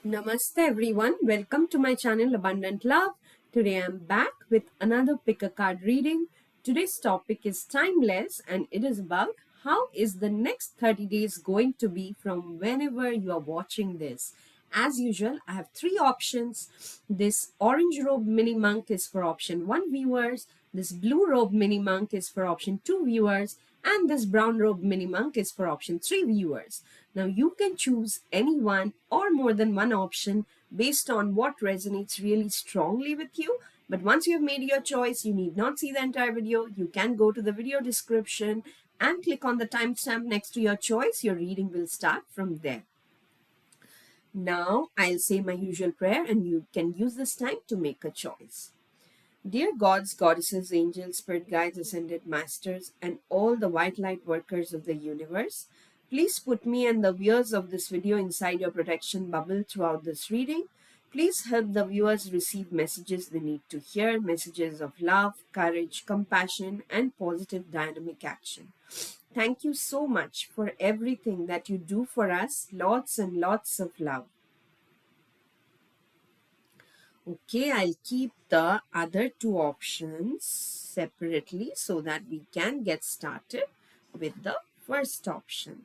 Namaste everyone, welcome to my channel Abundant Love. Today I'm back with another pick a card reading. Today's topic is timeless and it is about how is the next 30 days going to be from whenever you are watching this. As usual, I have three options. This orange robe mini monk is for option 1 viewers, this blue robe mini monk is for option 2 viewers, and this brown robe mini monk is for option 3 viewers. Now you can choose any one or more than one option based on what resonates really strongly with you. But once you have made your choice, you need not see the entire video. You can go to the video description and click on the timestamp next to your choice. Your reading will start from there. Now I'll say my usual prayer and you can use this time to make a choice. Dear gods, goddesses, angels, spirit guides, ascended masters, and all the white light workers of the universe, please put me and the viewers of this video inside your protection bubble throughout this reading. Please help the viewers receive messages they need to hear, messages of love, courage, compassion, and positive dynamic action. Thank you so much for everything that you do for us. Lots and lots of love. Okay, I'll keep the other two options separately so that we can get started with the first option.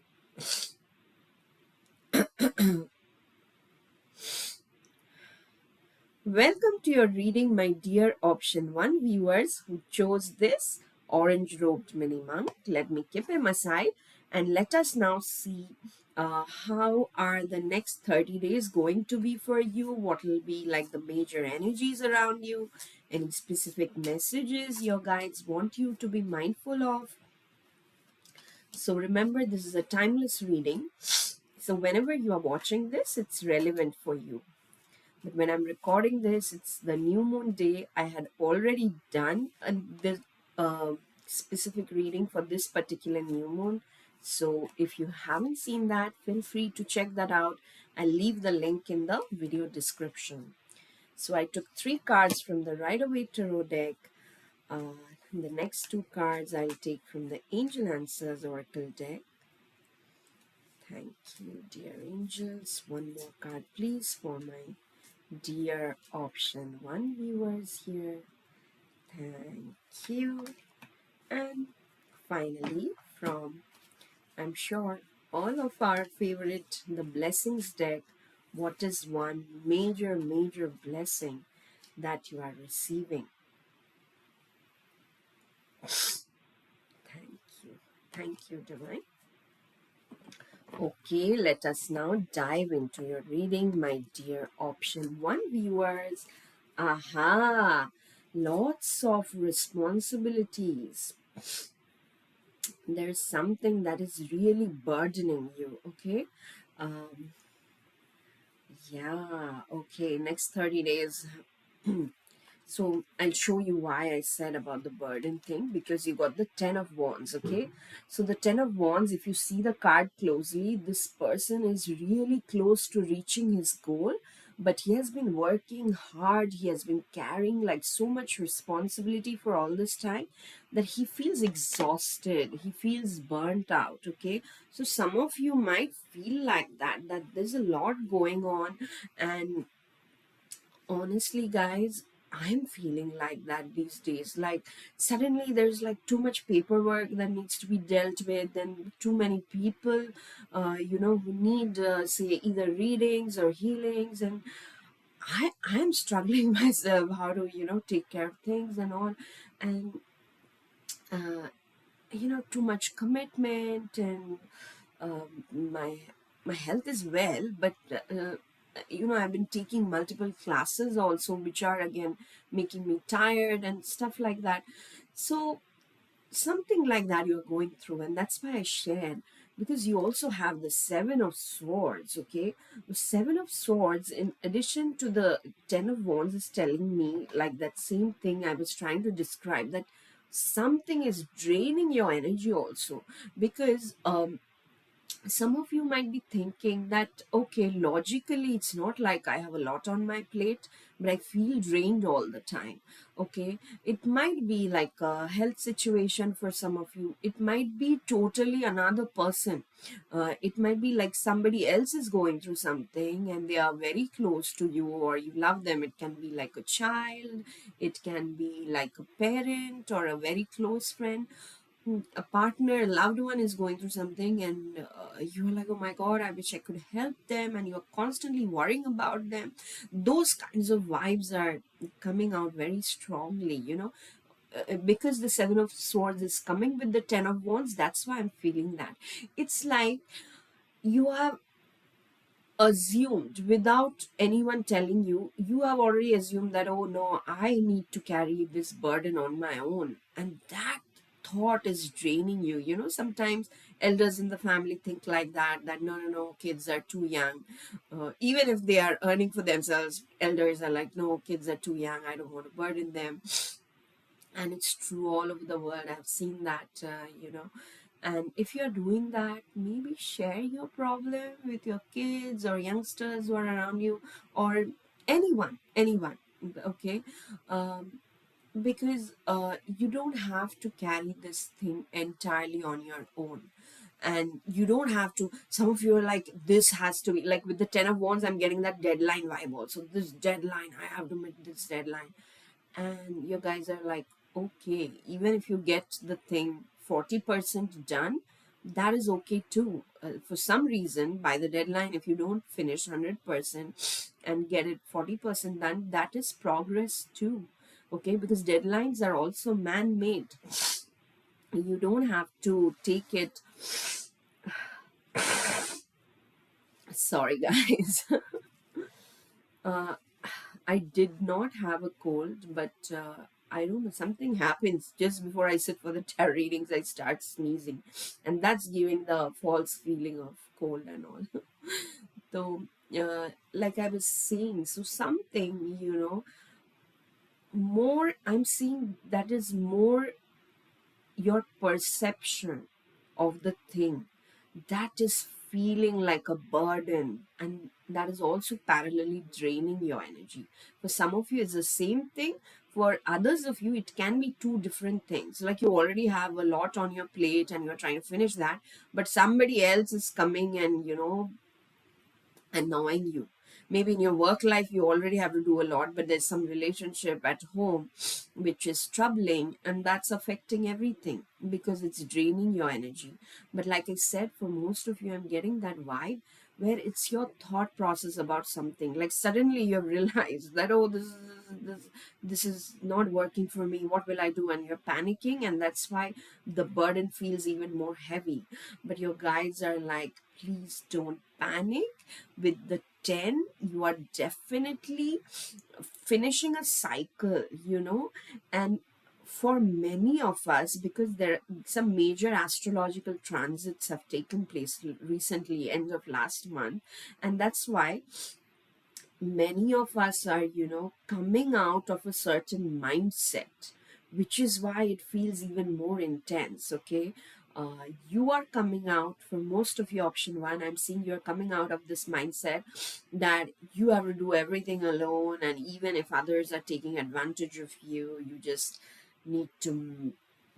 Welcome to your reading, my dear option 1 viewers who chose this orange robed mini monk. Let me keep him aside and let us now see how are the next 30 days going to be for you, what will be like the major energies around you, any specific messages your guides want you to be mindful of. So remember, this is a timeless reading. So whenever you are watching this, it's relevant for you. But when I'm recording this, it's the new moon day. I had already done the specific reading for this particular new moon. So if you haven't seen that, feel free to check that out. I'll leave the link in the video description. So I took 3 cards from the Rider-Waite Tarot deck. The next 2 cards I'll take from the Angel Answers Oracle deck. Thank you, dear angels. One more card, please, for my dear option 1 viewers here. Thank you. And finally, from, I'm sure, all of our favorite, the Blessings deck, what is one major blessing that you are receiving? Thank you. Thank you, Divine. Okay, let us now dive into your reading, my dear option 1 viewers. Aha! Lots of responsibilities. There's something that is really burdening you, okay? Um, yeah, okay, next 30 days. So I'll show you why I said about the burden thing, because you got the 10 of wands, okay? So the 10 of wands, if you see the card closely, this person is really close to reaching his goal, but he has been working hard. He has been carrying like so much responsibility for all this time that he feels exhausted. He feels burnt out, okay? So some of you might feel like that there's a lot going on. And honestly, guys, I'm feeling like that these days. Like suddenly there's like too much paperwork that needs to be dealt with, and too many people, who need, say, either readings or healings, and I'm struggling myself how to take care of things and all, and uh, too much commitment, and my health is well, but I've been taking multiple classes also, which are again making me tired and stuff like that. So something like that you're going through, and that's why I shared, because you also have the 7 of Swords. Okay, the 7 of Swords, in addition to the 10 of Wands, is telling me like that same thing I was trying to describe, that something is draining your energy also, because some of you might be thinking that, okay, logically it's not like I have a lot on my plate, but I feel drained all the time. Okay, it might be like a health situation for some of you, it might be totally another person. It might be like somebody else is going through something and they are very close to you or you love them. It can be like a child, it can be like a parent or a very close friend. A partner, a loved one is going through something, and you're like, oh my god, I wish I could help them, and you're constantly worrying about them. Those kinds of vibes are coming out very strongly, because the Seven of Swords is coming with the Ten of Wands. That's why I'm feeling that. It's like you have assumed without anyone telling you, you have already assumed that, oh no, I need to carry this burden on my own. And that thought is draining you. Sometimes elders in the family think like that, that no, no, no, kids are too young. Even if they are earning for themselves, elders are like, no, kids are too young, I don't want to burden them. And it's true all over the world. I've seen that, and if you're doing that, maybe share your problem with your kids or youngsters who are around you, or anyone. Okay, um, because you don't have to carry this thing entirely on your own. And you don't have to, some of you are like, this has to be like with the Ten of Wands, I'm getting that deadline vibe also. This deadline, I have to meet this deadline. And you guys are like, okay, even if you get the thing 40% done, that is okay too. For some reason, by the deadline, if you don't finish 100% and get it 40% done, that is progress too. Okay, because deadlines are also man made. You don't have to take it. Sorry, guys. uh, I did not have a cold, but I don't know, something happens just before I sit for the tarot readings. I start sneezing, and that's giving the false feeling of cold and all. So, like I was saying, so something, more I'm seeing that is more your perception of the thing that is feeling like a burden, and that is also parallelly draining your energy. For some of you it's the same thing, for others of you it can be two different things. Like you already have a lot on your plate and you're trying to finish that, but somebody else is coming and annoying you. Maybe in your work life you already have to do a lot, but there's some relationship at home which is troubling, and that's affecting everything because it's draining your energy. But like I said, for most of you, I'm getting that vibe where it's your thought process about something. Like suddenly you have realized that, oh, this is not working for me. What will I do? And you're panicking, and that's why the burden feels even more heavy. But your guides are like, please don't panic. With the 10, you are definitely finishing a cycle, and for many of us, because there some major astrological transits have taken place recently, end of last month, and that's why many of us are, coming out of a certain mindset, which is why it feels even more intense. Okay, you are coming out, for most of you, option one, I'm seeing you're coming out of this mindset that you have to do everything alone, and even if others are taking advantage of you, you just need to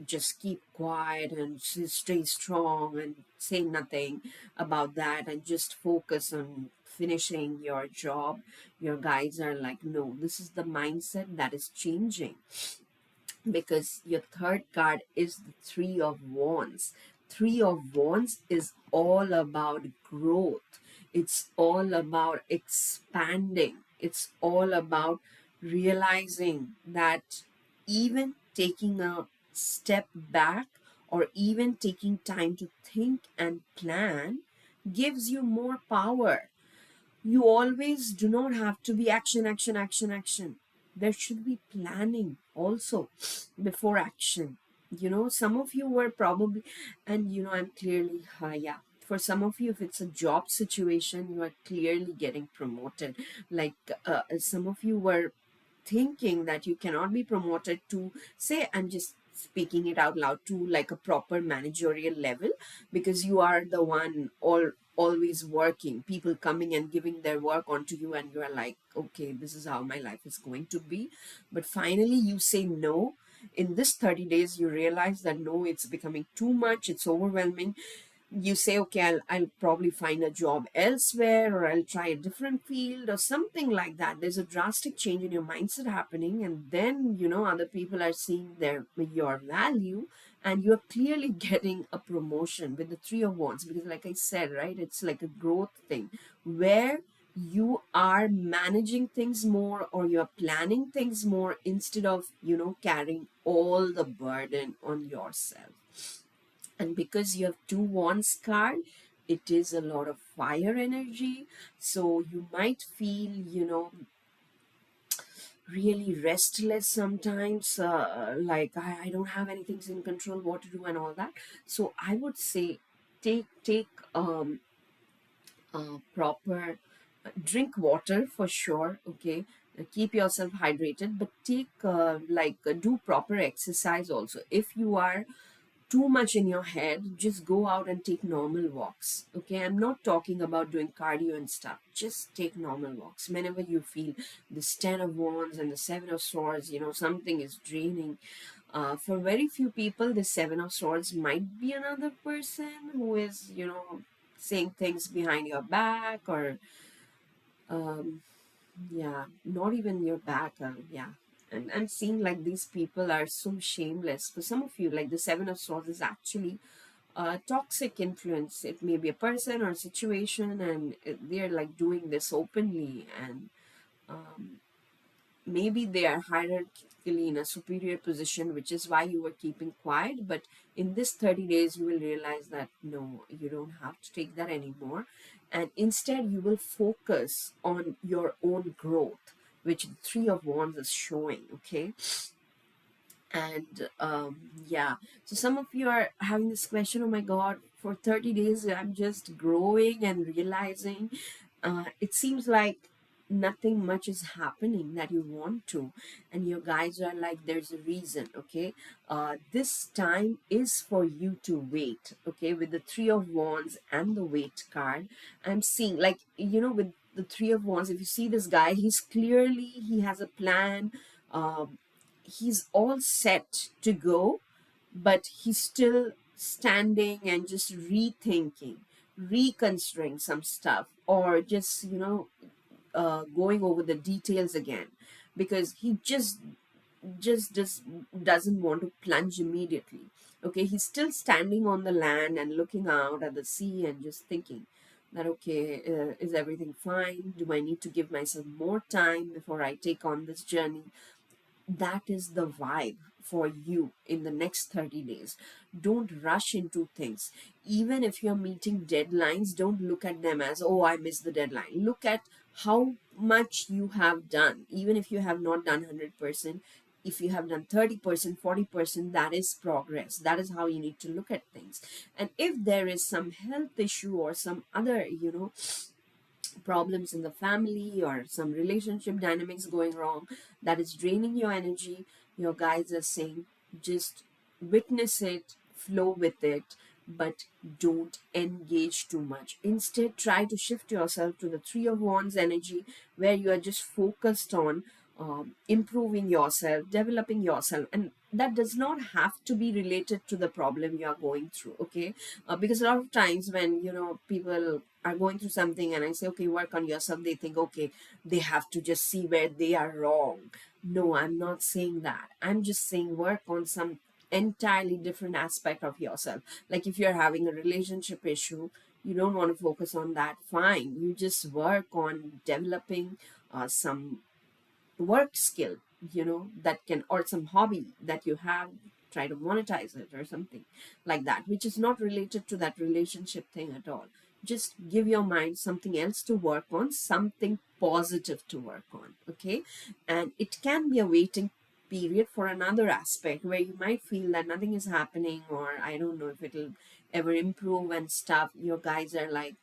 just keep quiet and stay strong and say nothing about that and just focus on finishing your job. Your guides are like, no, this is the mindset that is changing, because your third card is the Three of Wands. Three of Wands is all about growth, it's all about expanding, it's all about realizing that even taking a step back or even taking time to think and plan gives you more power. You always do not have to be action, action, action, action. There should be planning also before action. Some of you were probably, and I'm clearly, yeah. For some of you, if it's a job situation, you are clearly getting promoted. Like some of you were thinking that you cannot be promoted to, say, I'm just speaking it out loud to like a proper managerial level, because you are the one all always working, people coming and giving their work onto you, and you are like, okay, this is how my life is going to be. But finally you say no. In this 30 days you realize that no, it's becoming too much, it's overwhelming. You say, okay, I'll probably find a job elsewhere, or I'll try a different field or something like that. There's a drastic change in your mindset happening, and then other people are seeing your value, and you're clearly getting a promotion with the three of wands, because like I said, right, it's like a growth thing where you are managing things more, or you're planning things more, instead of carrying all the burden on yourself. And because you have two wands card, it is a lot of fire energy. So you might feel really restless sometimes, like I don't have anything in control what to do and all that. So I would say take proper drink water for sure, okay. Keep yourself hydrated, but take do proper exercise also. If you are too much in your head, just go out and take normal walks. Okay, I'm not talking about doing cardio and stuff. Just take normal walks whenever you feel this 10 of wands and the 7 of swords, something is draining. For very few people, the 7 of swords might be another person who is, saying things behind your back, or um, yeah, not even your back. Yeah. And I'm seeing like these people are so shameless. For some of you, like the Seven of Swords is actually a toxic influence. It may be a person or a situation, and they're like doing this openly. And um, maybe they are hierarchically in a superior position, which is why you were keeping quiet. But in this 30 days you will realize that no, you don't have to take that anymore, and instead you will focus on your own growth, which the three of wands is showing, okay. And yeah, so some of you are having this question, oh my god, for 30 days I'm just growing and realizing it seems like nothing much is happening that you want to, and your guys are like, there's a reason, okay. This time is for you to wait, okay. With the three of wands and the wait card, I'm seeing like, with the three of wands, if you see this guy, he's clearly, he has a plan. He's all set to go, but he's still standing and just rethinking, reconsidering some stuff, or just going over the details again, because he just doesn't want to plunge immediately. Okay, he's still standing on the land and looking out at the sea and just thinking that, okay, is everything fine? Do I need to give myself more time before I take on this journey? That is the vibe for you in the next 30 days. Don't rush into things. Even if you're meeting deadlines, don't look at them as, oh, I missed the deadline. Look at how much you have done. Even if you have not done 100%, if you have done 30%, 40%, that is progress. That is how you need to look at things. And if there is some health issue or some other, problems in the family or some relationship dynamics going wrong that is draining your energy, your guides are saying just witness it, flow with it, but don't engage too much. Instead, try to shift yourself to the three of wands energy, where you are just focused on improving yourself, developing yourself, and that does not have to be related to the problem you are going through, okay. Because a lot of times when people are going through something and I say, okay, work on yourself, they think, okay, they have to just see where they are wrong. No, I'm not saying that. I'm just saying work on some entirely different aspect of yourself. Like if you're having a relationship issue, you don't want to focus on that, fine, you just work on developing some work skill, that can, or some hobby that you have, try to monetize it or something like that, which is not related to that relationship thing at all. Just give your mind something else to work on, something positive to work on, okay. And it can be a waiting period for another aspect where you might feel that nothing is happening, or I don't know if it'll ever improve and stuff. Your guys are like,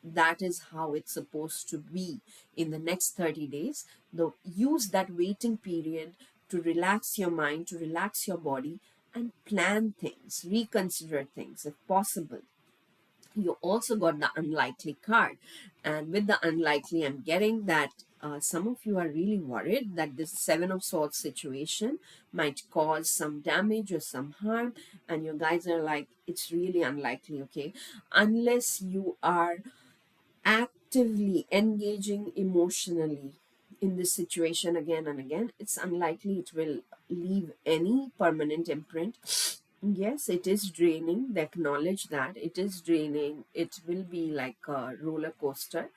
that is how it's supposed to be in the next 30 days. Though use that waiting period to relax your mind, to relax your body, and plan things, reconsider things if possible. You also got the unlikely card, and with the unlikely I'm getting that some of you are really worried that this seven of swords situation might cause some damage or some harm, and you guys are like, it's really unlikely, okay, unless you are actively engaging emotionally in this situation again and again, it's unlikely it will leave any permanent imprint. Yes, it is draining. They acknowledge that it is draining. It will be like a roller coaster.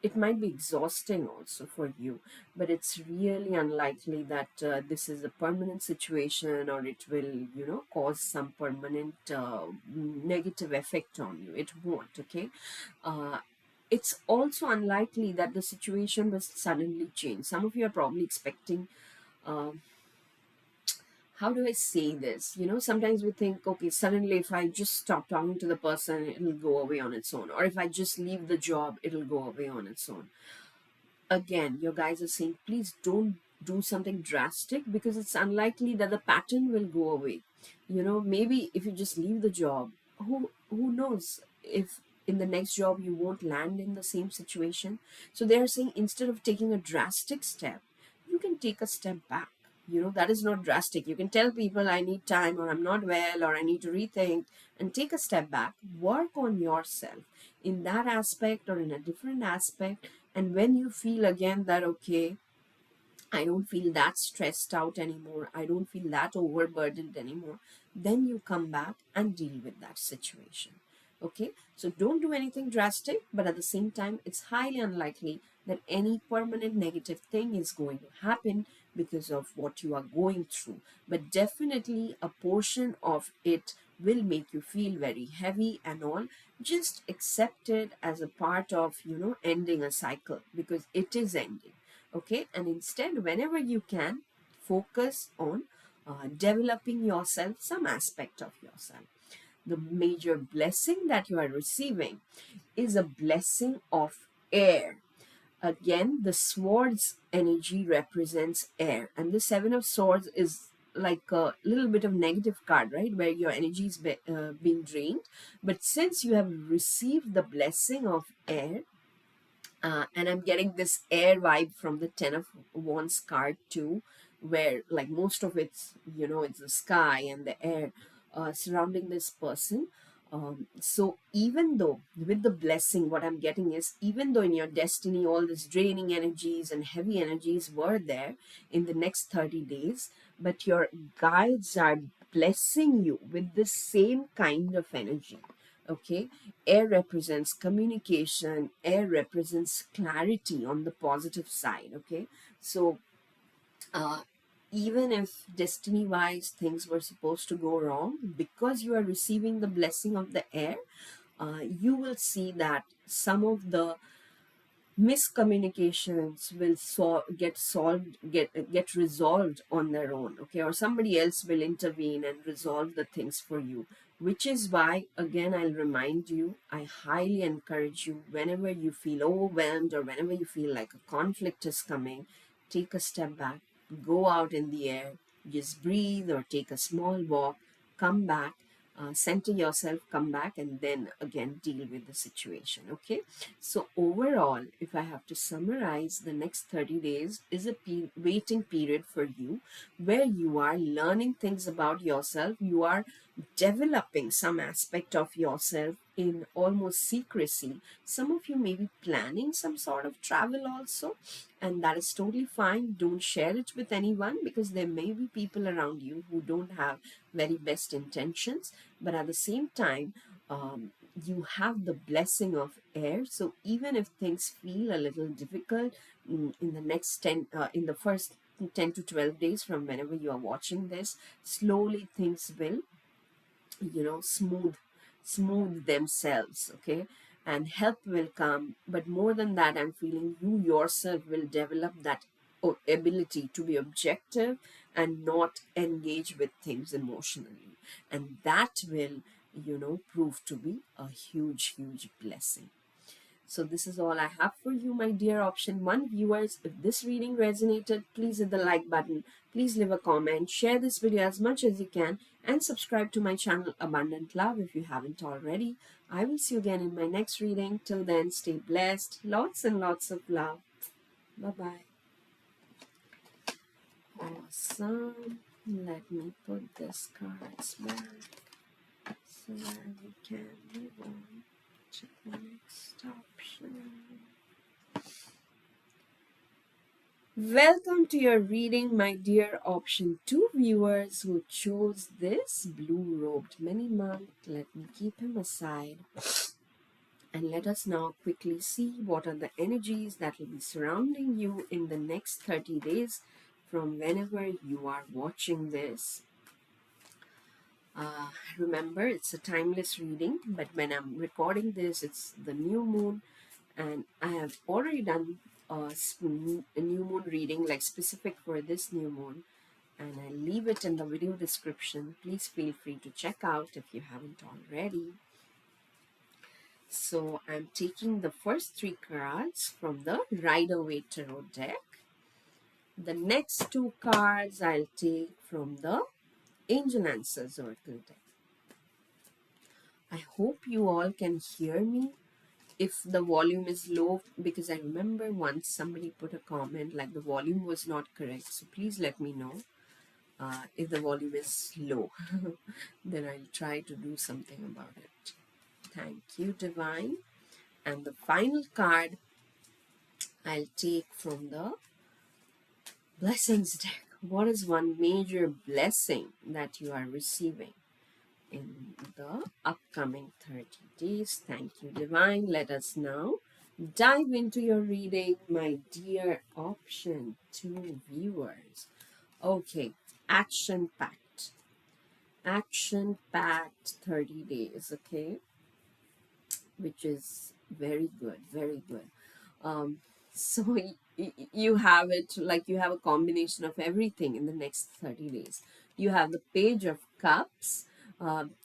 It might be exhausting also for you, but it's really unlikely that this is a permanent situation, or it will, cause some permanent negative effect on you. It won't, okay? Uh, it's also unlikely that the situation will suddenly change. Some of you are probably expecting, um, how do I say this? Sometimes we think, okay, suddenly if I just stop talking to the person, it'll go away on its own. Or if I just leave the job, it'll go away on its own. Again, your guys are saying, please don't do something drastic, because it's unlikely that the pattern will go away. Maybe if you just leave the job, who knows if in the next job you won't land in the same situation. So they're saying, instead of taking a drastic step, you can take a step back. That is not drastic. You can tell people, I need time, or I'm not well, or I need to rethink, and take a step back, work on yourself in that aspect or in a different aspect. And when you feel again that, okay, I don't feel that stressed out anymore, I don't feel that overburdened anymore, then you come back and deal with that situation. Okay, so don't do anything drastic, but at the same time, it's highly unlikely that any permanent negative thing is going to happen because of what you are going through. But definitely, a portion of it will make you feel very heavy and all. Just accept it as a part of, ending a cycle, because it is ending. Okay, and instead, whenever you can, focus on developing yourself, some aspect of yourself. The major blessing that you are receiving is a blessing of air. Again, the swords energy represents air, and the seven of swords is like a little bit of negative card, right, where your energy is being drained. But since you have received the blessing of air, and I'm getting this air vibe from the Ten of Wands card too, where like most of it's, it's the sky and the air surrounding this person. So even though with the blessing, what I'm getting is, even though in your destiny all these draining energies and heavy energies were there in the next 30 days, but your guides are blessing you with the same kind of energy. Okay, air represents communication, air represents clarity on the positive side. Okay, so uh, even if destiny wise things were supposed to go wrong, because you are receiving the blessing of the air, you will see that some of the miscommunications will get resolved on their own. Okay, or somebody else will intervene and resolve the things for you, which is why, again, I'll remind you, I highly encourage you, whenever you feel overwhelmed or whenever you feel like a conflict is coming, take a step back, go out in the air, just breathe or take a small walk, come back, center yourself, come back, and then again deal with the situation. Okay, so overall, if I have to summarize, the next 30 days is a waiting period for you, where you are learning things about yourself. You are developing some aspect of yourself in almost secrecy. Some of you may be planning some sort of travel also, and that is totally fine. Don't share it with anyone, because there may be people around you who don't have very best intentions, but at the same time, you have the blessing of air. So even if things feel a little difficult, in the next 10 in the first 10 to 12 days from whenever you are watching this, slowly things will, smooth themselves. Okay, and help will come. But more than that, I'm feeling you yourself will develop that ability to be objective and not engage with things emotionally, and that will, prove to be a huge blessing. So this is all I have for you, my dear option 1 viewers. If this reading resonated, please hit the like button. Please leave a comment, share this video as much as you can, and subscribe to my channel Abundant Love if you haven't already. I will see you again in my next reading. Till then, stay blessed. Lots and lots of love. Bye-bye. Awesome. Let me put this cards back so that we can move on to the next option. Welcome to your reading, my dear option 2 viewers who chose this blue-robed mini-monk. Let me keep him aside. And let us now quickly see what are the energies that will be surrounding you in the next 30 days from whenever you are watching this. Remember, it's a timeless reading, but when I'm recording this, it's the new moon, and I have already done a new moon reading, like specific for this new moon, and I leave it in the video description. Please feel free to check out if you haven't already. So I'm taking the first 3 cards from the Rider-Waite Tarot deck. The next 2 cards I'll take from the Angel Answers Oracle deck. I hope you all can hear me if the volume is low, because I remember once somebody put a comment like the volume was not correct. So please let me know if the volume is low. Then I'll try to do something about it. Thank you, Divine. And the final card I'll take from the Blessings deck. What is one major blessing that you are receiving in the upcoming 30 days? Thank you, Divine. Let us now dive into your reading, my dear option 2 viewers. Okay, action packed. Action packed 30 days, okay? Which is very good, very good. So you have it like you have a combination of everything in the next 30 days. You have the Page of Cups.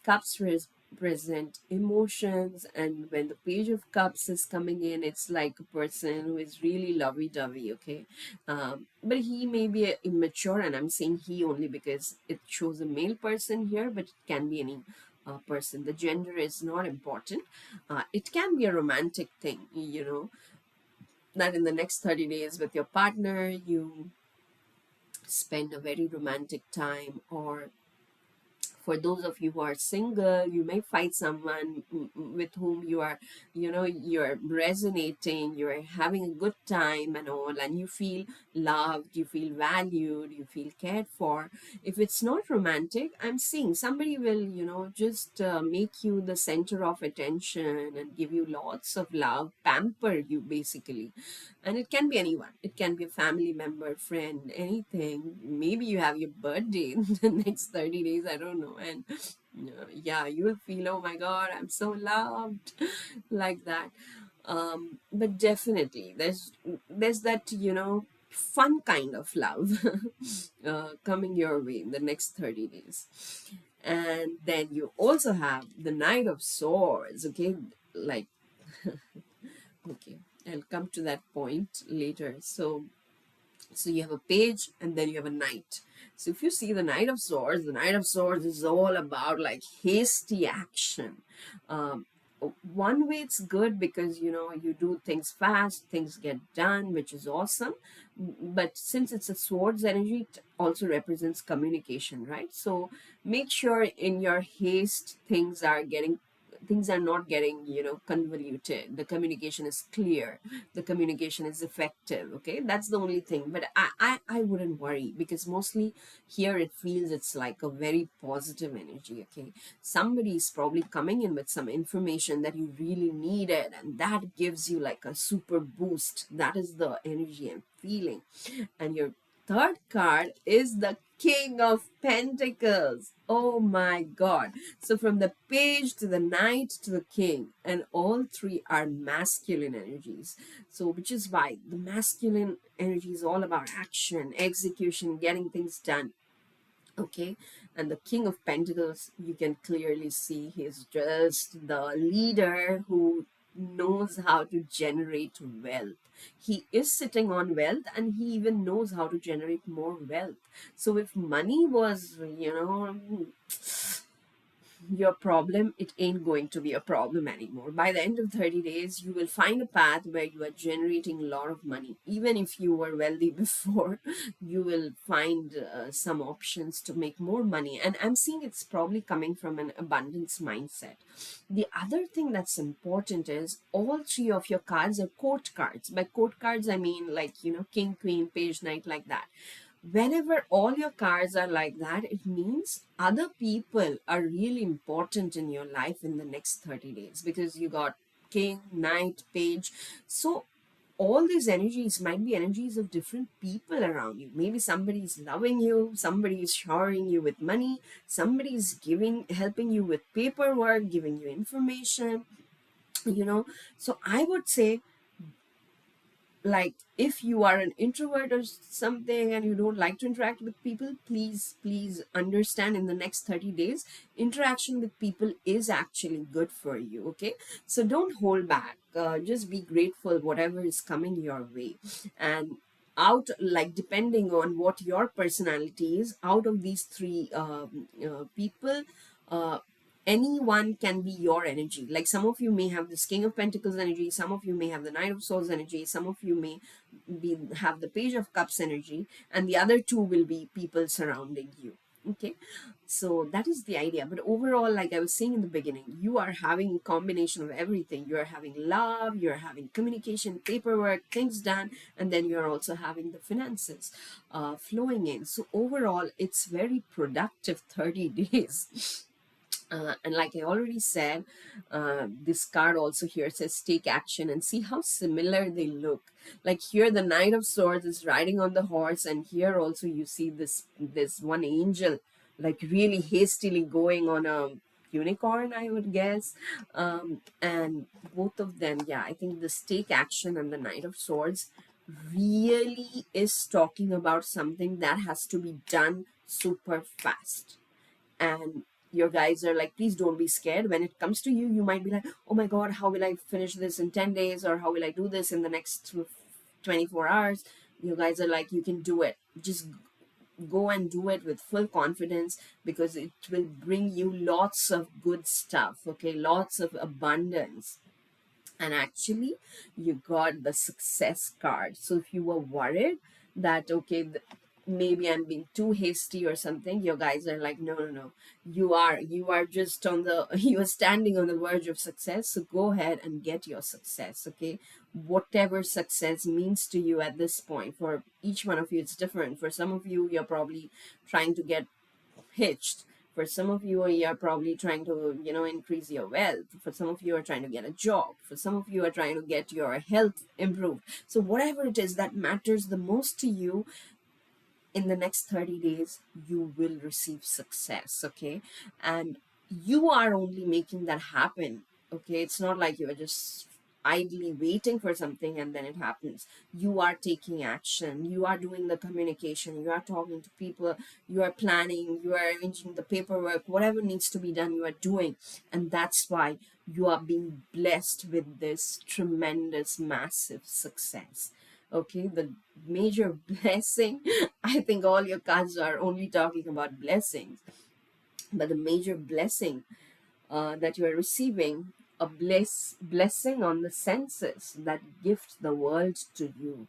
Cups represent emotions, and when the Page of Cups is coming in, it's like a person who is really lovey-dovey, okay? But he may be immature, and I'm saying he only because it shows a male person here, but it can be any person. The gender is not important. It can be a romantic thing, you know, that in the next 30 days with your partner, you spend a very romantic time, or for those of you who are single, you may find someone with whom you are, you know, you're resonating, you're having a good time and all, and you feel loved, you feel valued, you feel cared for. If it's not romantic, I'm seeing somebody will, you know, just make you the center of attention and give you lots of love, pamper you basically. And it can be anyone, it can be a family member, friend, anything. Maybe you have your birthday in the next 30 days, I don't know, and yeah, you will feel, oh my god, I'm so loved, like that. But definitely there's that, you know, fun kind of love coming your way in the next 30 days. And then you also have the Knight of Swords, okay? Like, okay, I'll come to that point later. So you have a page and then you have a knight. So if you see the Knight of Swords, the Knight of Swords is all about like hasty action. Um, one way it's good because, you know, you do things fast, things get done, which is awesome. But since it's a swords energy, it also represents communication, right? So make sure in your haste things are not getting, you know, convoluted. The communication is clear, the communication is effective, okay? That's the only thing. But I wouldn't worry, because mostly here it feels it's like a very positive energy, okay? Somebody is probably coming in with some information that you really needed, and that gives you like a super boost. That is the energy I'm feeling. And your third card is the King of Pentacles. Oh my god. So from the page to the knight to the king, and all three are masculine energies. So which is why the masculine energy is all about action, execution, getting things done. Okay, and the King of Pentacles, you can clearly see he's just the leader who knows how to generate wealth. He is sitting on wealth, and he even knows how to generate more wealth. So if money was, your problem, it ain't going to be a problem anymore. By the end of 30 days, you will find a path where you are generating a lot of money. Even if you were wealthy before, you will find some options to make more money. And I'm seeing it's probably coming from an abundance mindset. The other thing that's important is all three of your cards are court cards. By court cards, I mean like, king, queen, page, knight, like that. Whenever all your cards are like that, it means other people are really important in your life in the next 30 days, because you got king, knight, page. So all these energies might be energies of different people around you. Maybe somebody is loving you, somebody is showering you with money, somebody is helping you with paperwork, giving you information, you know. So I would say, like, if you are an introvert or something and you don't like to interact with people, please understand, in the next 30 days interaction with people is actually good for you. Okay, so don't hold back. Just be grateful whatever is coming your way. And out, like, depending on what your personality is, out of these three people, uh, anyone can be your energy. Like, some of you may have this king of pentacles energy, some of you may have the knight of swords energy, some of you may have the page of cups energy, and the other two will be people surrounding you. Okay, so that is the idea. But overall, like I was saying in the beginning, you are having a combination of everything. You're having love, you're having communication, paperwork, things done, and then you're also having the finances flowing in. So overall, it's very productive 30 days. And like I already said, this card also here says take action, and see how similar they look. Like, here the Knight of Swords is riding on the horse, and here also you see this one angel, like, really hastily going on a unicorn, I would guess. And both of them, yeah, I think this take action and the Knight of Swords really is talking about something that has to be done super fast. And your guys are like, please don't be scared. When it comes to you, you might be like, oh my god, how will I finish this in 10 days, or how will I do this in the next 24 hours? You guys are like, you can do it. Just go and do it with full confidence, because it will bring you lots of good stuff. Okay, lots of abundance. And actually, you got the success card. So if you were worried that, okay, maybe I'm being too hasty or something, your guys are like, no, no, no, you are just on the you are standing on the verge of success. So go ahead and get your success. Okay, whatever success means to you at this point, for each one of you it's different. For some of you, you're probably trying to get hitched. For some of you, are probably trying to, increase your wealth. For some of you are trying to get a job. For some of you are trying to get your health improved. So whatever it is that matters the most to you, in the next 30 days, you will receive success. Okay, and you are only making that happen. Okay, it's not like you are just idly waiting for something and then it happens. You are taking action, you are doing the communication, you are talking to people, you are planning, you are arranging the paperwork, whatever needs to be done, you are doing. And that's why you are being blessed with this tremendous, massive success. Okay, the major blessing, I think all your cards are only talking about blessings, but the major blessing that you are receiving, a blessing on the senses that gift the world to you.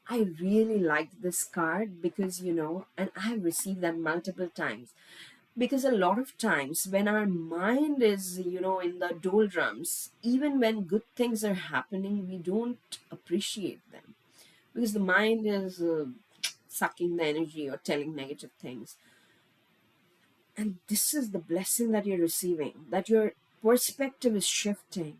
I really liked this card because, and I have received that multiple times. Because a lot of times when our mind is, in the doldrums, even when good things are happening, we don't appreciate them, because the mind is sucking the energy or telling negative things. And this is the blessing that you're receiving, that your perspective is shifting.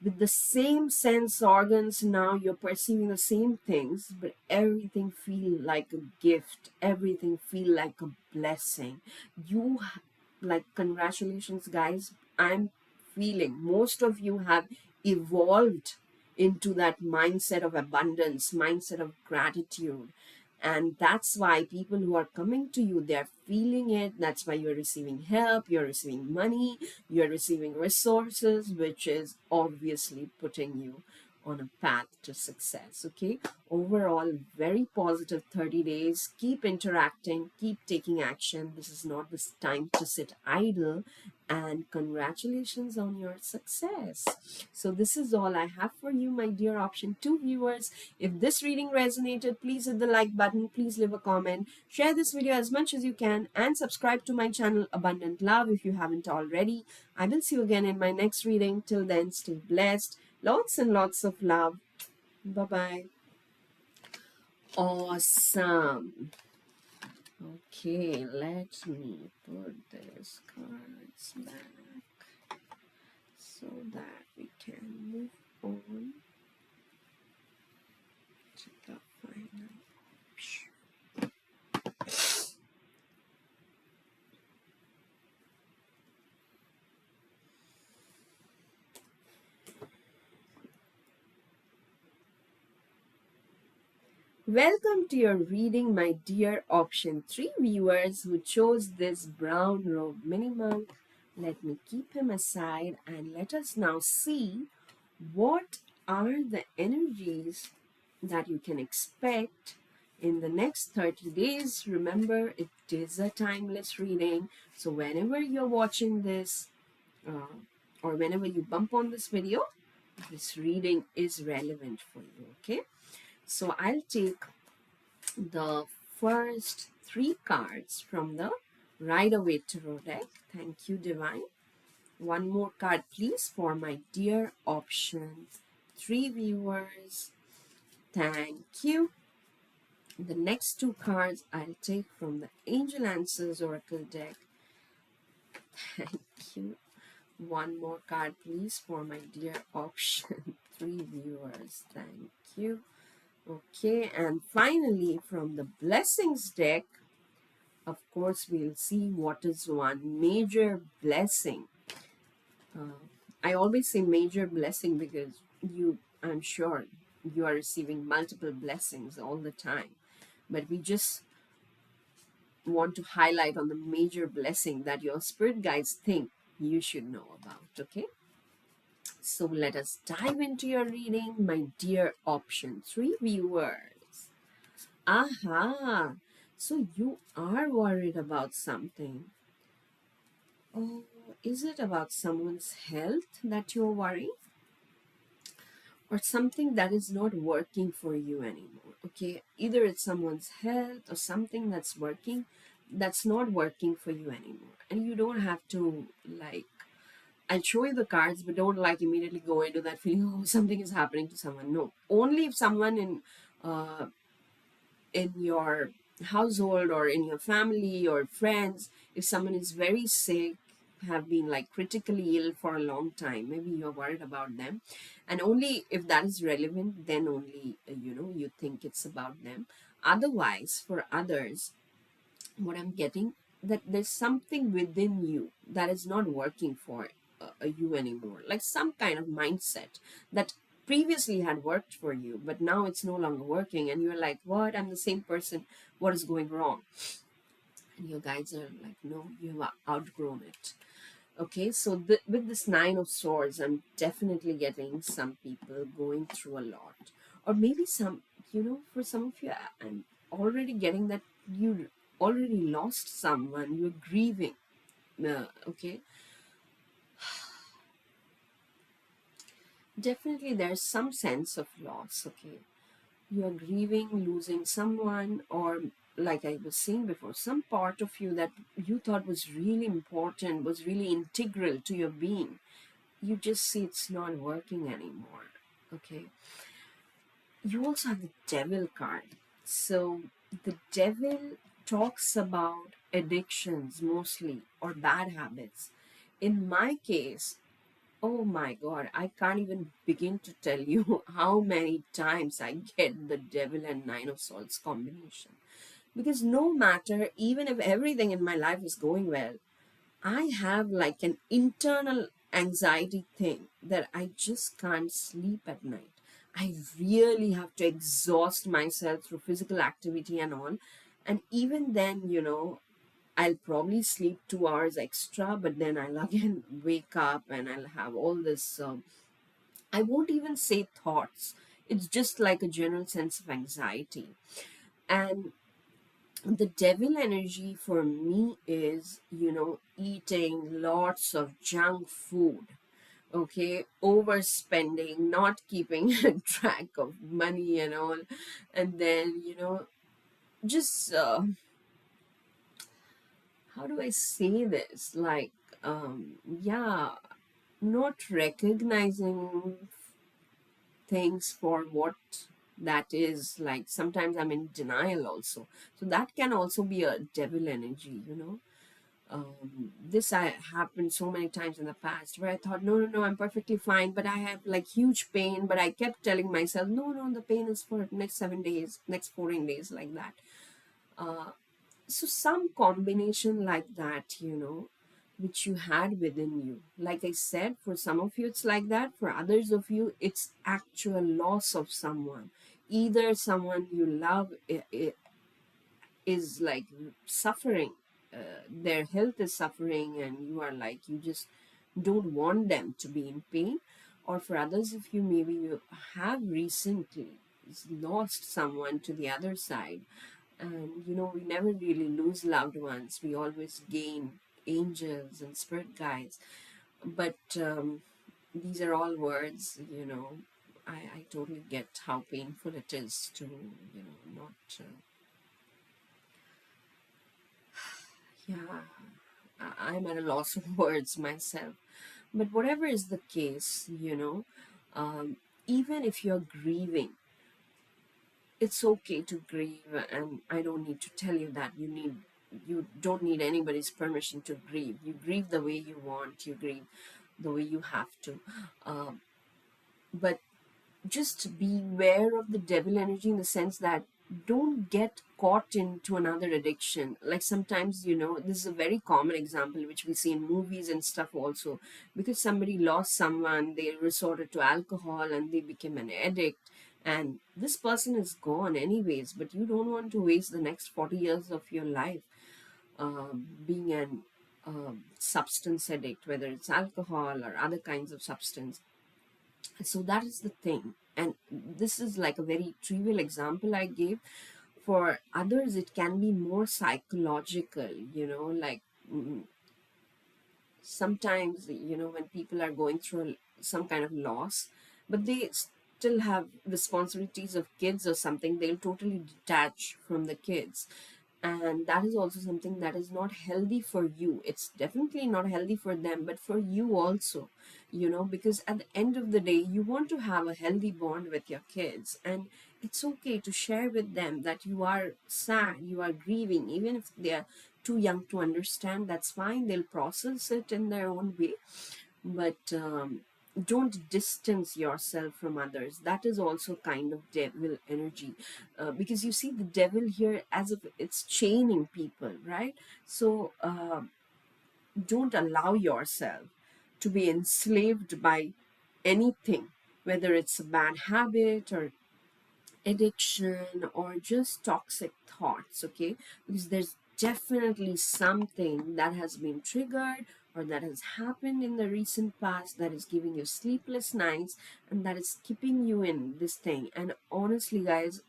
With the same sense organs, now you're perceiving the same things, but everything feel like a gift, everything feel like a blessing. You like, congratulations, guys. I'm feeling most of you have evolved into that mindset of abundance, mindset of gratitude. And that's why people who are coming to you, they're feeling it. That's why you're receiving help, you're receiving money, you're receiving resources, which is obviously putting you on a path to success. Okay, overall, very positive 30 days. Keep interacting, keep taking action. This is not the time to sit idle. And congratulations on your success. So this is all I have for you, my dear option 2 viewers. If this reading resonated, please hit the like button, please leave a comment, share this video as much as you can, and subscribe to my channel Abundant Love if you haven't already. I will see you again in my next reading. Till then, stay blessed. Lots and lots of love. Bye-bye. Awesome. Okay, let me put these cards back so that we can move on to the final. Welcome to your reading, my dear option 3 viewers who chose this brown robe mini monk. Let me keep him aside and let us now see what are the energies that you can expect in the next 30 days. Remember, it is a timeless reading. So whenever you're watching this or whenever you bump on this video, this reading is relevant for you, okay? So I'll take the first 3 cards from the Rider-Waite Tarot deck. Thank you, Divine. One more card, please, for my dear option 3 viewers. Thank you. The next 2 cards I'll take from the Angel Answers Oracle deck. Thank you. One more card, please, for my dear option 3 viewers. Thank you. Okay, and finally, from the Blessings deck, of course, we'll see what is one major blessing. I always say major blessing because I'm sure you are receiving multiple blessings all the time. But we just want to highlight on the major blessing that your spirit guides think you should know about, okay? So let us dive into your reading, my dear option 3 viewers. Aha! So you are worried about something. Oh, is it about someone's health that you're worried? Or something that is not working for you anymore, okay? Either it's someone's health or something that's not working for you anymore. And you don't have to, like, I'll show you the cards, but don't like immediately go into that feeling, oh, something is happening to someone. No, only if someone in your household or in your family or friends, if someone is very sick, have been like critically ill for a long time, maybe you're worried about them, and only if that is relevant, then only you think it's about them. Otherwise, for others, what I'm getting, that there's something within you that is not working for you anymore, like some kind of mindset that previously had worked for you, but now it's no longer working, and you're like, what, I'm the same person, what is going wrong? And your guides are like, no, you have outgrown it. Okay, so with this 9 of Swords, I'm definitely getting some people going through a lot, or maybe some, for some of you, I'm already getting that you already lost someone, you're grieving. Okay, definitely there's some sense of loss. Okay, you are grieving losing someone, or like I was saying before, some part of you that you thought was really important, was really integral to your being, you just see it's not working anymore. Okay, you also have the Devil card. So the Devil talks about addictions mostly, or bad habits. In my case, oh my god, I can't even begin to tell you how many times I get the Devil and 9 of Swords combination. Because no matter, even if everything in my life is going well, I have like an internal anxiety thing that I just can't sleep at night. I really have to exhaust myself through physical activity and all. And even then, I'll probably sleep 2 hours extra, but then I'll again wake up and I'll have all this. I won't even say thoughts. It's just like a general sense of anxiety. And the devil energy for me is, eating lots of junk food, okay, overspending, not keeping track of money and all. And then, just, how do I say this? Like, yeah, not recognizing things for what that is. Like sometimes I'm in denial also, so that can also be a devil energy. This I happened so many times in the past where I thought, no, no, no, I'm perfectly fine, but I have like huge pain, but I kept telling myself, no, no, the pain is for next 7 days, next 14 days, like that. So some combination like that, which you had within you. Like I said, for some of you it's like that, for others of you it's actual loss of someone. Either someone you love is like suffering, their health is suffering, and you are like, you just don't want them to be in pain. Or for others of you, maybe you have recently lost someone to the other side, and we never really lose loved ones, we always gain angels and spirit guides. But these are all words. I totally get how painful it is to not yeah, I'm at a loss of words myself. But whatever is the case, um, even if you're grieving, it's okay to grieve. And I don't need to tell you that you don't need anybody's permission to grieve. You grieve the way you want, you grieve the way you have to. Um, but just beware of the devil energy in the sense that don't get caught into another addiction. Like sometimes, this is a very common example which we see in movies and stuff also. Because somebody lost someone, they resorted to alcohol and they became an addict. And this person is gone anyways, but you don't want to waste the next 40 years of your life being an substance addict, whether it's alcohol or other kinds of substance. So that is the thing. And this is like a very trivial example I gave. For others it can be more psychological, like mm, sometimes, when people are going through some kind of loss, but they still have responsibilities of kids or something, they'll totally detach from the kids. And that is also something that is not healthy for you. It's definitely not healthy for them, but for you also, because at the end of the day you want to have a healthy bond with your kids. And it's okay to share with them that you are sad, you are grieving, even if they are too young to understand. That's fine, they'll process it in their own way. But don't distance yourself from others. That is also kind of devil energy, because you see the devil here as if it's chaining people, right? So don't allow yourself to be enslaved by anything, whether it's a bad habit or addiction or just toxic thoughts, okay? Because there's definitely something that has been triggered or that has happened in the recent past that is giving you sleepless nights and that is keeping you in this thing. And honestly, guys,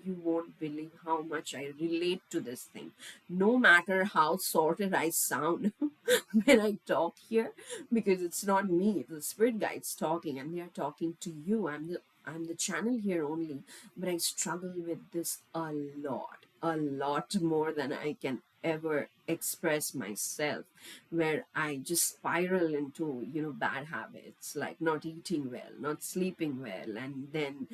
you won't believe how much I relate to this thing. No matter how sorted I sound when I talk here, because it's not me, it's the spirit guides talking and they are talking to you. I'm the channel here only, but I struggle with this a lot more than I can ever express myself, where I just spiral into, bad habits like not eating well, not sleeping well, and then,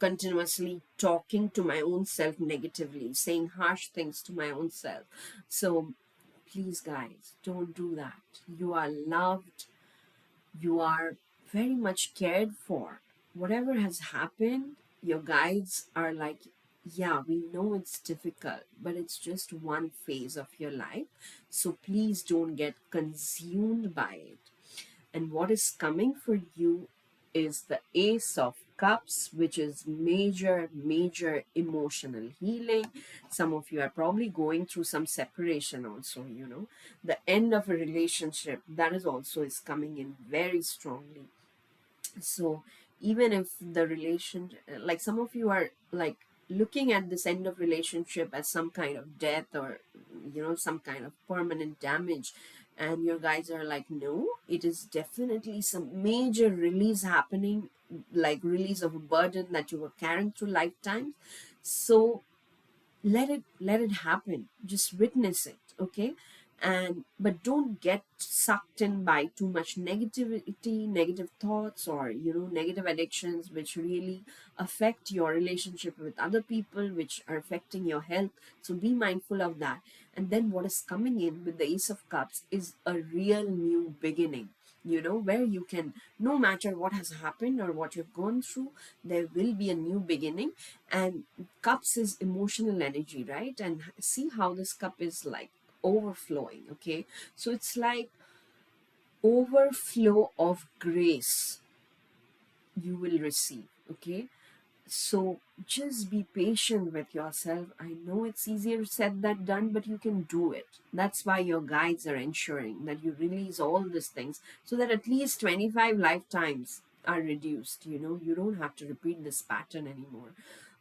continuously talking to my own self negatively, saying harsh things to my own self. So please, guys, don't do that. You are loved, you are very much cared for. Whatever has happened, your guides are like, yeah, we know it's difficult, but it's just one phase of your life. So please don't get consumed by it. And what is coming for you is the Ace of Cups, which is major emotional healing. Some of you are probably going through some separation also, the end of a relationship, that is also is coming in very strongly. So even if the relation, like some of you are like looking at this end of relationship as some kind of death, or some kind of permanent damage, and your guys are like, no, it is definitely some major release happening, like release of a burden that you were carrying through lifetimes. So let it happen, just witness it, okay? And but don't get sucked in by too much negativity, negative thoughts, or negative addictions, which really affect your relationship with other people, which are affecting your health. So be mindful of that. And then what is coming in with the Ace of Cups is a real new beginning, where you can, no matter what has happened or what you've gone through, there will be a new beginning. And cups is emotional energy, right? And see how this cup is like overflowing, okay? So it's like overflow of grace you will receive, okay? So just be patient with yourself. I know it's easier said than done, but you can do it. That's why your guides are ensuring that you release all these things, so that at least 25 lifetimes are reduced. You don't have to repeat this pattern anymore.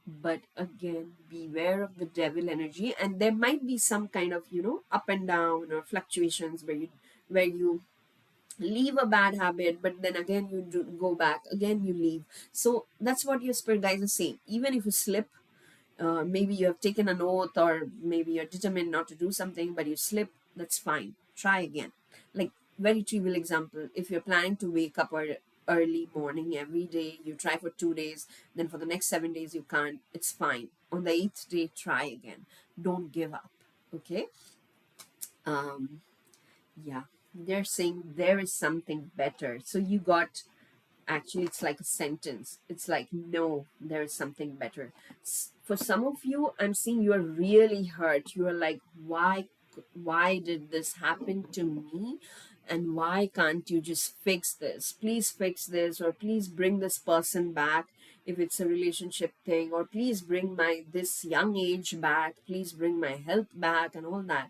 But again, beware of the devil energy, and there might be some kind of up and down or fluctuations where you leave a bad habit, but then again you go back, again you leave. So that's what your spirit guides are saying. Even if you slip, maybe you have taken an oath, or maybe you're determined not to do something, but you slip, that's fine, try again. Like, very trivial example, if you're planning to wake up early morning every day, you try for 2 days, then for the next 7 days you can't, it's fine. On the eighth day, try again. Don't give up, okay? um yeah, they're saying there is something better. So you got, actually it's like a sentence, it's like, no, there is something better. For some of you, I'm seeing you are really hurt. You are like, why did this happen to me, and why can't you just fix this? Please fix this, or please bring this person back, if it's a relationship thing, or please bring my this young age back, please bring my health back, and all that.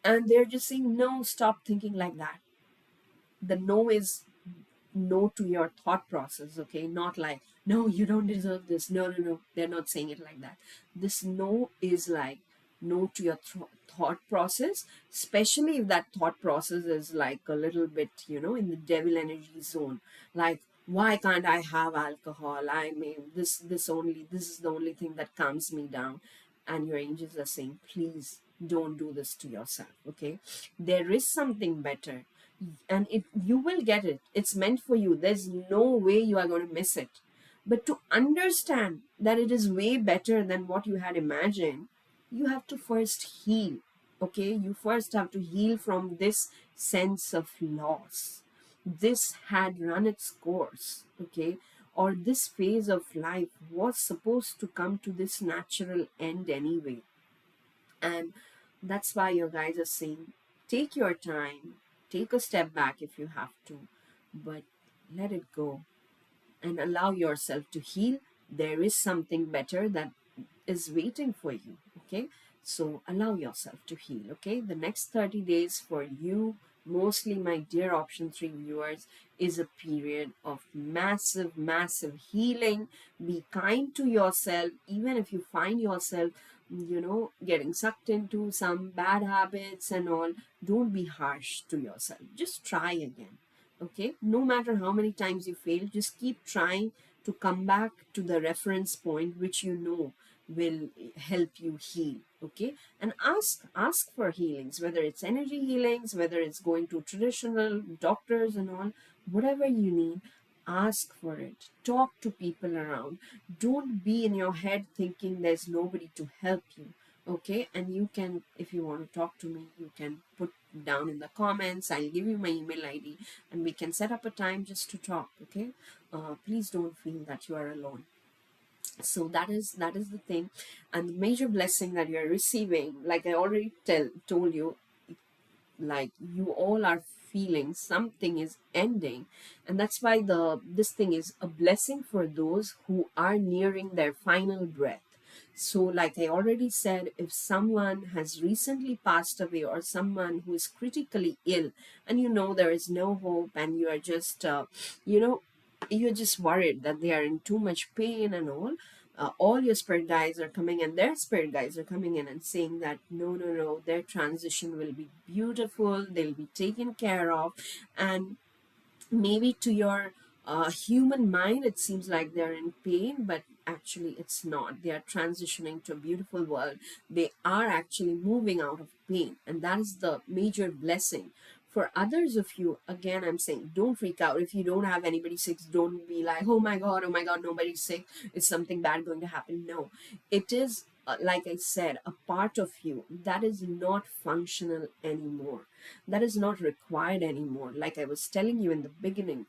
And they're just saying, no, stop thinking like that. The no is no to your thought process, okay? Not like, no, you don't deserve this. No, no, no. They're not saying it like that. This no is like no to your thought process, especially if that thought process is like a little bit, in the devil energy zone. Like, why can't I have alcohol? I mean, this is the only thing that calms me down. And your angels are saying, please don't do this to yourself, okay? There is something better, and you will get it. It's meant for you. There's no way you are going to miss it. But to understand that it is way better than what you had imagined, you have to first heal, okay? You first have to heal from this sense of loss. This had run its course, okay? Or this phase of life was supposed to come to this natural end anyway. And that's why your guys are saying, take your time, take a step back if you have to, but let it go and allow yourself to heal. There is something better that is waiting for you, okay? So allow yourself to heal, okay? The next 30 days for you, mostly my dear option 3 viewers, is a period of massive healing. Be kind to yourself. Even if you find yourself getting sucked into some bad habits and all, don't be harsh to yourself. Just try again, okay? No matter how many times you fail, just keep trying to come back to the reference point, which will help you heal, okay? And ask for healings, whether it's energy healings, whether it's going to traditional doctors and all. Whatever you need, ask for it. Talk to people around. Don't be in your head thinking there's nobody to help you, okay? And you can, if you want to talk to me, you can put down in the comments. I'll give you my email ID, and we can set up a time just to talk, okay? Please don't feel that you are alone. So that is the thing. And the major blessing that you're receiving, like I already told you, like, you all are feeling something is ending, and that's why the this thing is a blessing for those who are nearing their final breath. So, like I already said, if someone has recently passed away or someone who is critically ill, and you know there is no hope, and you are just, you know, you're just worried that they are in too much pain and all your spirit guides are coming, and their spirit guides are coming in and saying that no, no, no, their transition will be beautiful, they'll be taken care of. And maybe to your human mind it seems like they're in pain, but actually it's not. They are transitioning to a beautiful world. They are actually moving out of pain, and that is the major blessing. For others of you, again, I'm saying don't freak out. If you don't have anybody sick, don't be like, oh my god, nobody's sick, is something bad going to happen? No, it is like I said, a part of you that is not functional anymore, that is not required anymore. Like I was telling you in the beginning,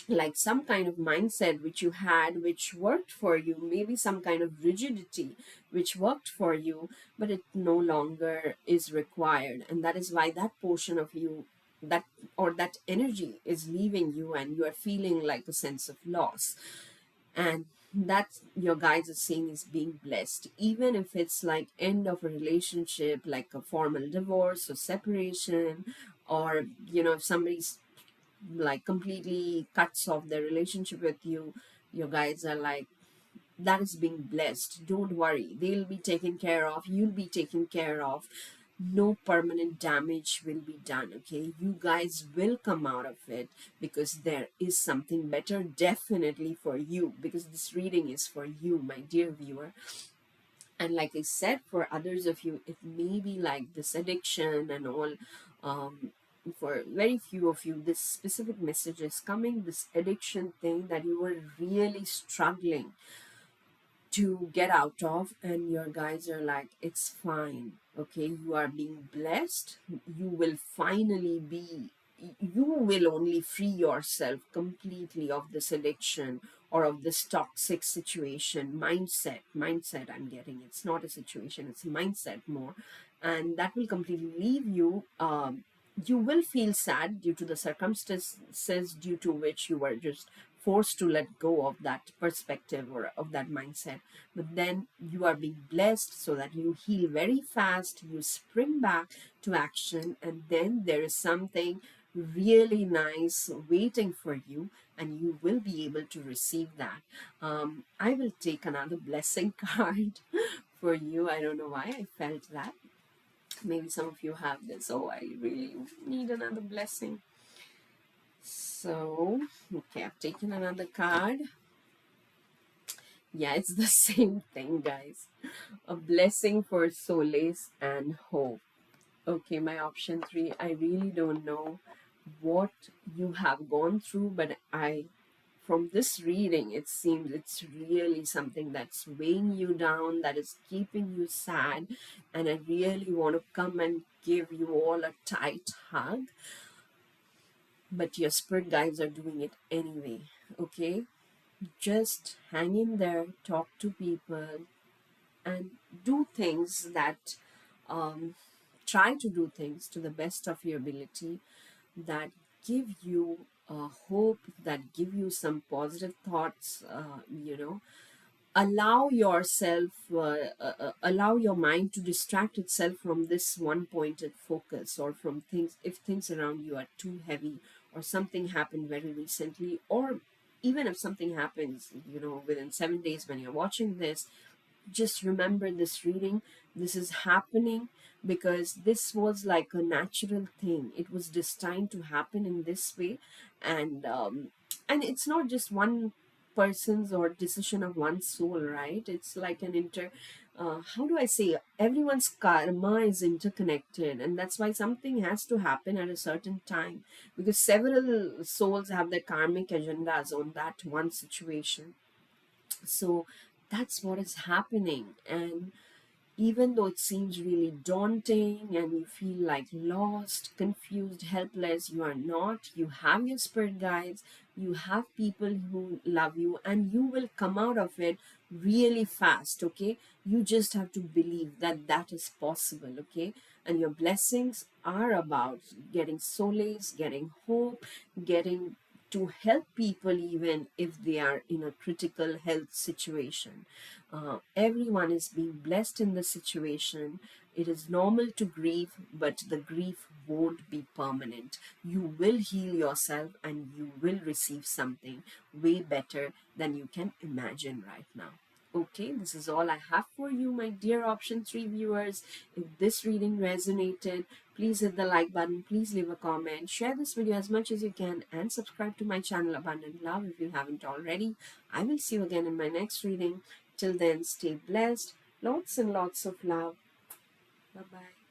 like some kind of mindset which you had, which worked for you, maybe some kind of rigidity which worked for you, but it no longer is required. And that is why that portion of you, that or that energy is leaving you, and you are feeling like a sense of loss. And that your guides are saying is being blessed, even if it's like end of a relationship, like a formal divorce or separation, or if somebody's like completely cuts off their relationship with you, your guides are like, that is being blessed. Don't worry, they'll be taken care of, you'll be taken care of. No permanent damage will be done, okay? You guys will come out of it, because there is something better definitely for you, because this reading is for you, my dear viewer. And like I said, for others of you, it may be like this addiction and all. For very few of you, this specific message is coming, this addiction thing that you were really struggling to get out of, and your guys are like, it's fine, okay? You are being blessed. You will finally be, you will only free yourself completely of this addiction or of this toxic situation. Mindset I'm getting, it's not a situation, it's mindset more. And that will completely leave you. You will feel sad due to the circumstances due to which you were just forced to let go of that perspective or of that mindset. But then you are being blessed so that you heal very fast, you spring back to action, and then there is something really nice waiting for you, and you will be able to receive that. I will take another blessing card for you. I don't know why I felt that. Maybe some of you have this. Oh, I really need another blessing. So, okay, I've taken another card. Yeah, it's the same thing, guys. A blessing for solace and hope. Okay, my option three, I really don't know what you have gone through, but from this reading, it seems it's really something that's weighing you down, that is keeping you sad, and I really want to come and give you all a tight hug, but your spirit guides are doing it anyway, okay? Just hang in there, talk to people, and do things that um, try to do things to the best of your ability that give you hope, that give you some positive thoughts. Allow yourself, allow your mind to distract itself from this one pointed focus, or from things, if things around you are too heavy, or something happened very recently, or even if something happens, within 7 days when you're watching this, just remember this reading. This is happening because this was like a natural thing. It was destined to happen in this way. And it's not just one person's or decision of one soul, right? It's like an how do I say, everyone's karma is interconnected, and that's why something has to happen at a certain time, because several souls have their karmic agendas on that one situation. So that's what is happening. And even though it seems really daunting and you feel like lost, confused, helpless, you are not. You have your spirit guides. You have people who love you, and you will come out of it really fast. Okay, you just have to believe that that is possible. Okay, and your blessings are about getting solace, getting hope, getting to help people even if they are in a critical health situation. Everyone is being blessed in the situation. It is normal to grieve, but the grief won't be permanent. You will heal yourself and you will receive something way better than you can imagine right now. Okay, this is all I have for you, my dear Option 3 viewers. If this reading resonated, please hit the like button, please leave a comment, share this video as much as you can, and subscribe to my channel Abundant Love if you haven't already. I will see you again in my next reading. Till then, stay blessed. Lots and lots of love. Bye bye.